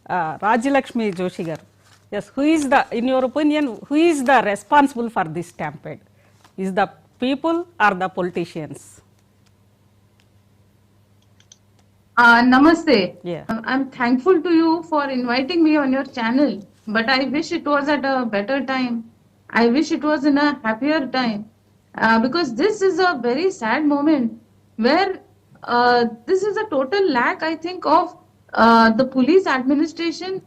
Rajalakshmi Joshi garu. Yes, who is the, in your opinion, who is the responsible for this stampede? Is the people or the politicians? Namaste. Yeah. I'm thankful to you for inviting me on your channel, but I wish it was at a better time. I wish it was in a happier time, because this is a very sad moment where this is a total lack, I think, of the police administration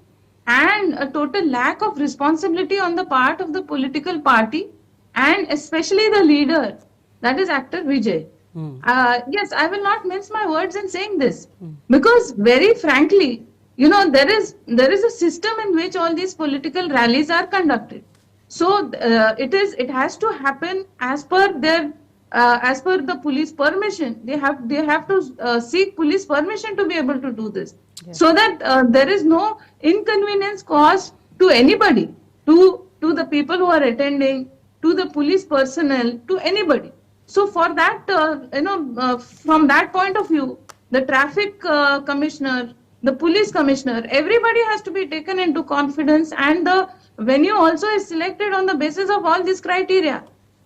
and a total lack of responsibility on the part of the political party and especially the leader, that is actor Vijay. Yes, I will not mince my words in saying this, because very frankly, there is a system in which all these political rallies are conducted. So it has to happen as per the police permission. They have to seek police permission to be able to do this, so that there is no inconvenience caused to anybody, to the people who are attending, to the police personnel, to anybody. So for that, from that point of view, the traffic commissioner, the police commissioner, everybody has to be taken into confidence, and the venue also is selected on the basis of all these criteria.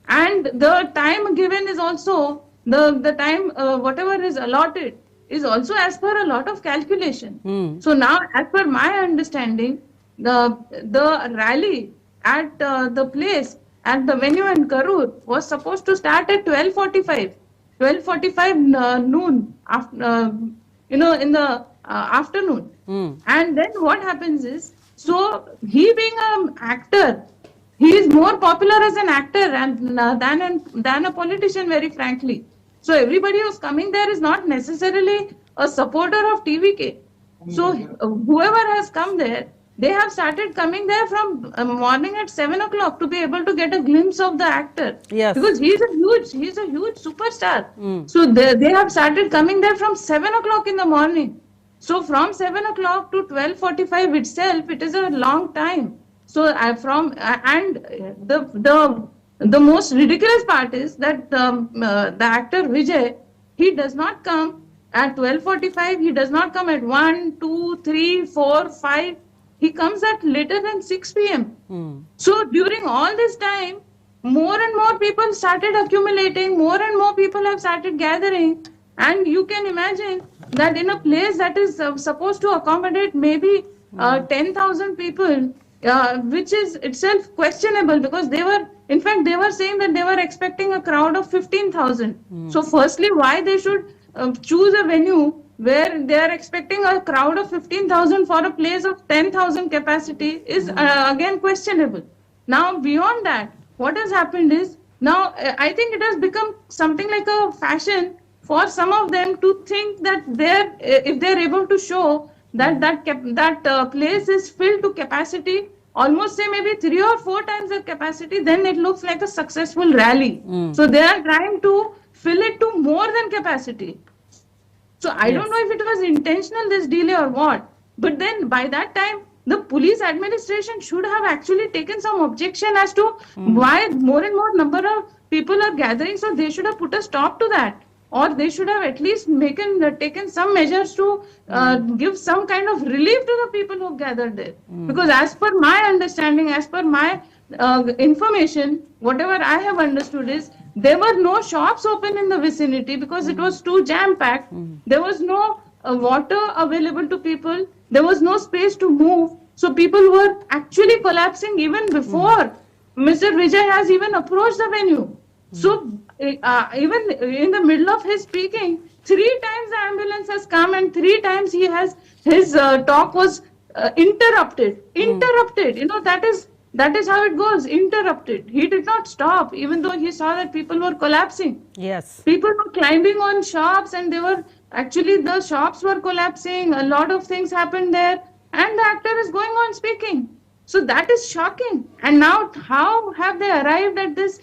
And the time given is also the time, whatever is allotted is also as per a lot of calculation. So now, as per my understanding, the rally at the place at the venue in Karur was supposed to start at 12:45, 12:45 noon, after, in the afternoon. And then what happens is, so he being an actor, he is more popular as an actor and than a politician, very frankly. So everybody who's coming there is not necessarily a supporter of TVK. So whoever has come there, they have started coming there from morning at 7 o'clock to be able to get a glimpse of the actor. Yes. Because he's a huge superstar. So they have started coming there from 7 o'clock in the morning. So from 7 o'clock to 12:45 itself, it is a long time. So the most ridiculous part is that the actor Vijay, he does not come at 12:45. He does not come at 1, 2, 3, 4, 5. He comes at later than 6 p.m. So during all this time, more and more people started accumulating, more and more people have started gathering. And you can imagine that in a place that is supposed to accommodate maybe 10,000 people, which is itself questionable, because they were saying that they were expecting a crowd of 15,000. So firstly, why they should choose a venue where they are expecting a crowd of 15,000 for a place of 10,000 capacity is again questionable. Now, beyond that, what has happened is, now I think it has become something like a fashion for some of them to think that if they're able to show that place is filled to capacity, almost say maybe 3 or 4 times the capacity, then it looks like a successful rally. So they are trying to fill it to more than capacity. So I don't know if it was intentional, this delay, or what. But then by that time, the police administration should have actually taken some objection as to why more and more number of people are gathering. So they should have put a stop to that. Or they should have at least taken some measures to give some kind of relief to the people who gathered there. Because as per my understanding, as per my information, whatever I have understood is, there were no shops open in the vicinity because it was too jam-packed. There was no water available to people. There was no space to move. So people were actually collapsing even before Mr. Vijay has even approached the venue. So even in the middle of his speaking, 3 times the ambulance has come and 3 times his talk was interrupted. Interrupted. That is how it goes. Interrupted. He did not stop, even though he saw that people were collapsing. Yes. People were climbing on shops, and the shops were collapsing. A lot of things happened there, and the actor is going on speaking. So that is shocking. And now, how have they arrived at this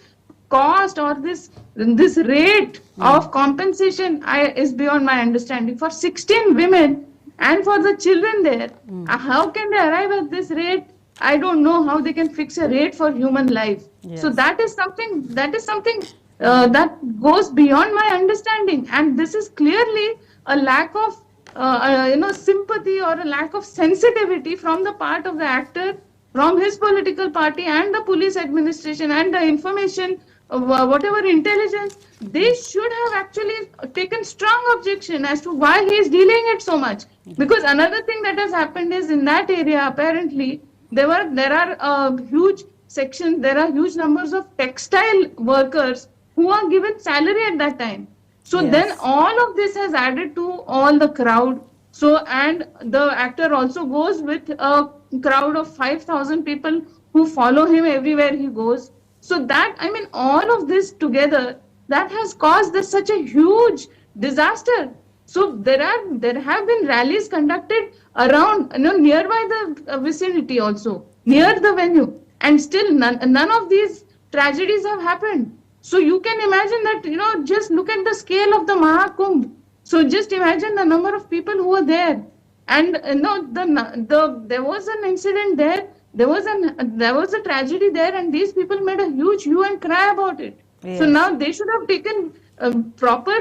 cost or this rate of compensation is beyond my understanding. For 16 women and for the children there, how can they arrive at this rate? I don't know how they can fix a rate for human life. Yes. So that is something that goes beyond my understanding, and this is clearly a lack of sympathy or a lack of sensitivity from the part of the actor, from his political party and the police administration and the information, whatever intelligence, they should have actually taken strong objection as to why he is delaying it so much. Because another thing that has happened is in that area, apparently, there are huge sections, there are huge numbers of textile workers who are given salary at that time. So then Yes. all of this has added to all the crowd. So, and the actor also goes with a crowd of 5,000 people who follow him everywhere he goes. So that, I mean, all of this together, that has caused this such a huge disaster. So there have been rallies conducted around, nearby the vicinity also, near the venue, and still none of these tragedies have happened. So you can imagine that, just look at the scale of the Mahakumbh. So just imagine the number of people who were there. And there was an incident there. There was a tragedy there, and these people made a huge hue and cry about it. Yes. So now they should have taken proper,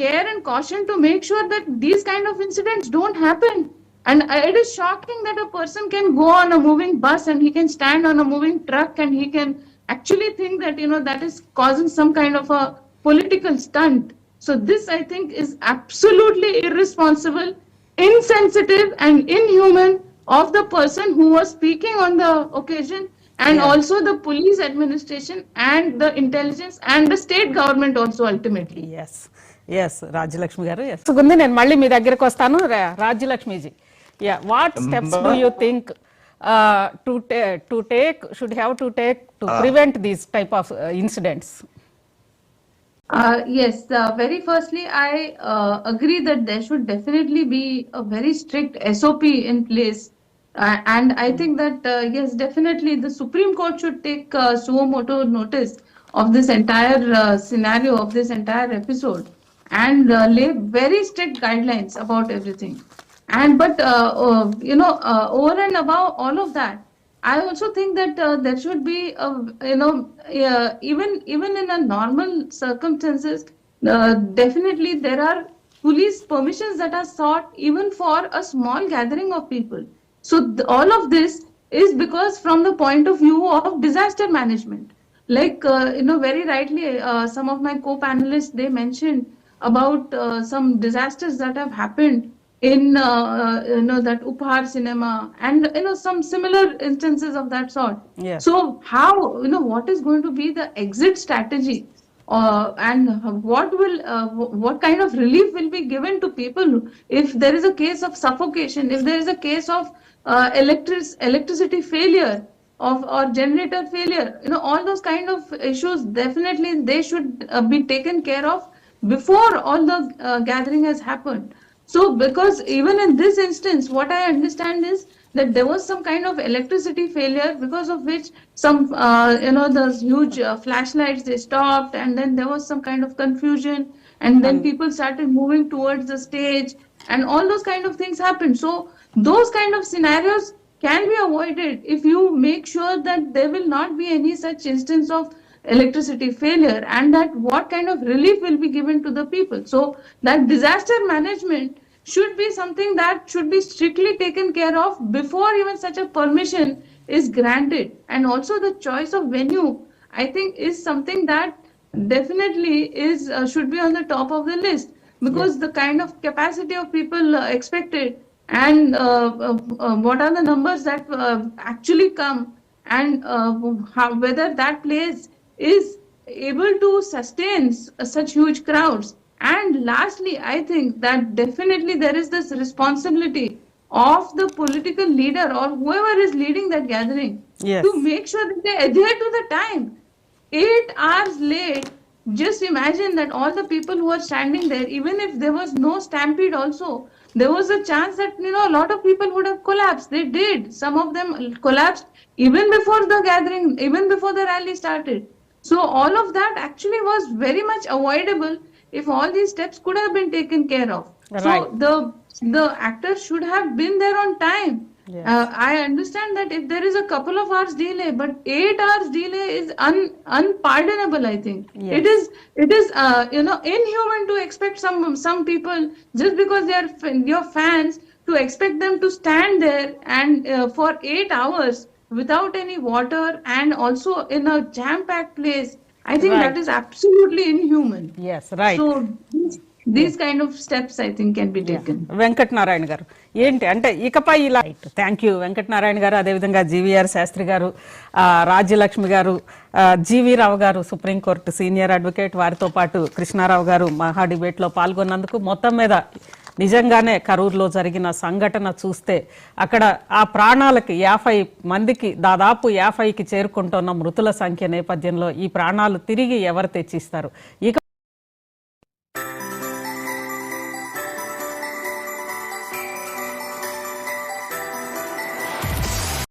care and caution to make sure that these kind of incidents don't happen. And it is shocking that a person can go on a moving bus and he can stand on a moving truck and he can actually think that, that is causing some kind of a political stunt. So this, I think, is absolutely irresponsible, insensitive and inhuman of the person who was speaking on the occasion, and Yeah. also the police administration and the intelligence and the state government also ultimately. Yes Rajyalakshmi garu yes ఉంది. నేను మళ్ళీ మీ దగ్గరకు వస్తాను. Rajyalakshmiji, yeah, what steps do you think to take should have to take to prevent these type of incidents? Yes, very firstly, I agree that there should definitely be a very strict SOP in place. And I think that, yes, definitely the Supreme Court should take suo motu notice of this entire scenario, of this entire episode, and lay very strict guidelines about everything. But over and above all of that, I also think that there should be, even in a normal circumstances, definitely there are police permissions that are sought even for a small gathering of people. So all of this is because from the point of view of disaster management. Like, very rightly, some of my co-panelists, they mentioned about some disasters that have happened in, that Upahar cinema and, some similar instances of that sort. Yes. So how, what is going to be the exit strategy? And what kind of relief will be given to people if there is a case of suffocation, if there is a case of electricity failure or generator failure, all those kind of issues, definitely they should be taken care of before all the gathering has happened. So because even in this instance, what I understand is that there was some kind of electricity failure, because of which some, those huge flashlights, they stopped, and then there was some kind of confusion, and then people started moving towards the stage, and all those kind of things happened. So those kind of scenarios can be avoided if you make sure that there will not be any such instance of electricity failure, and that what kind of relief will be given to the people. So that disaster management should be something that should be strictly taken care of before even such a permission is granted. And also the choice of venue, I think, is something that definitely is should be on the top of the list, because the kind of capacity of people expected, and what are the numbers that actually come, and whether that place is able to sustain such huge crowds. And lastly, I think that definitely there is this responsibility of the political leader or whoever is leading that gathering, Yes. to make sure that they adhere to the time. 8 hours late, just imagine that all the people who are standing there, even if there was no stampede also, there was a chance that, a lot of people would have collapsed. They did. Some of them collapsed even before the gathering, even before the rally started. So all of that actually was very much avoidable if all these steps could have been taken care of. Right. So the actors should have been there on time. Yes. I understand that if there is a couple of hours delay, but 8 hours delay is unpardonable, I think. Yes. It is inhuman to expect some people, just because they are your fans, to expect them to stand there and for 8 hours without any water and also in a jam-packed place, I think that Right. is absolutely inhuman. Yes right. So these kind of steps I think can be taken. Venkatanarayana గారు ఏంటి అంటే ఇకపై ఇలా thank you Venkatanarayana గారు, అదేవిధంగా GVR Sastry గారు, రాజ్యలక్ష్మి గారు, GV రావు గారు సుప్రీంకోర్టు సీనియర్ అడ్వకేట్, వారితో పాటు కృష్ణారావు గారు మహా డిబేట్లో పాల్గొన్నందుకు. మొత్తం మీద నిజంగానే కరూరులో జరిగిన సంఘటన చూస్తే అక్కడ ఆ ప్రాణాలకి 50 మందికి దాదాపు 50కి చేరుకుంటున్న మృతుల సంఖ్య నేపథ్యంలో ఈ ప్రాణాలు తిరిగి ఎవరు తెచ్చిస్తారు? ఇక